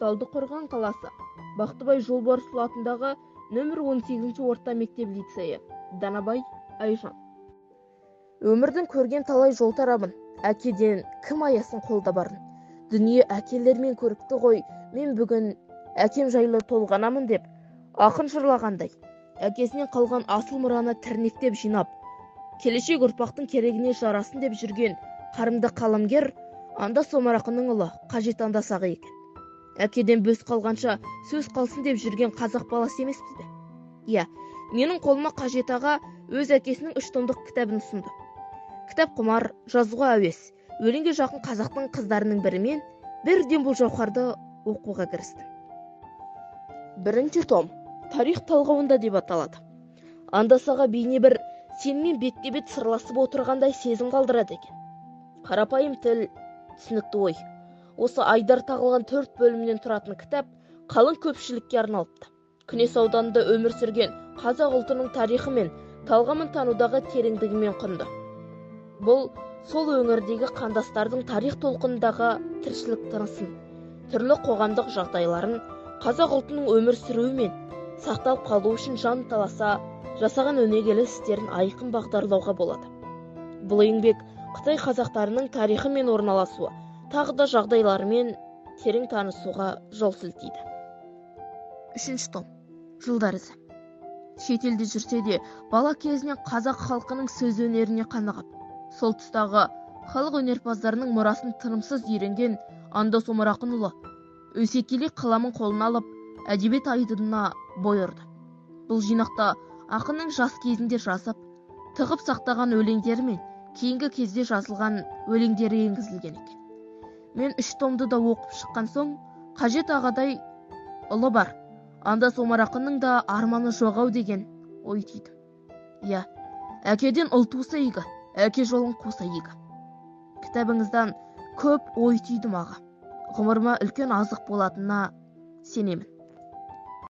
Талдықорған қаласы, Бақтыбай Жолбарысұлы атындағы нөмір 18 орта мектеп лицейі, Данабай Айжан. Өмірдің көрген талай жол тарабын, әкеден кім аясын қолда барын. Дүние әкелермен көрікті ғой, мен бүгін әкем жайлы толғанамын деп, ақын жырлағандай, әкесінен қалған асыл мұраны тірнектеп жинап, келешек ұрпақтың керегіне жарасын деп жүрген қарымды қаламгер анда Сомар ақынның ұлы Қажет Андасағы екен. Әкеден бөз қалғанша сөз қалсын деп жүрген қазақ баласы емес бізде. Иә, менің қолыма Қажет аға өз әкесінің 3 томдық кітабын ұсынды. Кітап құмар, жазуға әуес, өлеңге жақын қазақтың қыздарының бірімен бірден бұл жауһарды оқуға кірістім. 1 том тарих талғауында деп аталады. Андасаға бейне бір сенімен бетке-бет сырласып отырғандай сезім қалдырады екен. Қарапайым тіл, түсінікті ой. Осы айдар тағылған 4 бөлімнен тұратын кітап қалың көпшілікке арналыпты. Күнес ауданында өмір сүрген қазақ ұлтының тарихы мен талғамын танудағы тереңдігімен құнды. Бұл сол өңірдегі қандастардың тарих толқынындағы тіршілік тынысын, түрлі қоғамдық жағдайларын, қазақ ұлтының өмір сүруі мен сақталып қалу үшін жан таласа жасаған өнегелі істерін айқын бағдарлауға болады. Бұл еңбек Қытай қазақтарының тарихы мен орналасуы, тағы да жағдайларымен терең танысуға жол сілтейді. 3 том жылдар ізі. Шетелде жүрсе де, бала кезінен қазақ халқының сөз өнеріне қанығып, сол тұстағы халық өнерпаздарының мұрасын тынымсыз үйренген анда Сомар ақынұлы өсе келе қаламын қолына алып, әдебиет айдынына бой ұрды. Бұл жинақта ақынның жас кезінде жазып, тығып сақтаған өлеңдері мен кейінгі кезде жазылған өлеңдері енгізілген екен. Мен 3 томды да оқып шыққан соң, Қажет ағадай ұлы бар, анда Сомар ақынның да арманы жоғау деген ой түйдім. Иә, әкеден ұл туса игі, әке жолын қуса игі. Кітабыңыздан көп ой түйдім аға. Ғұмырыма үлкен азық болатынына сенемін.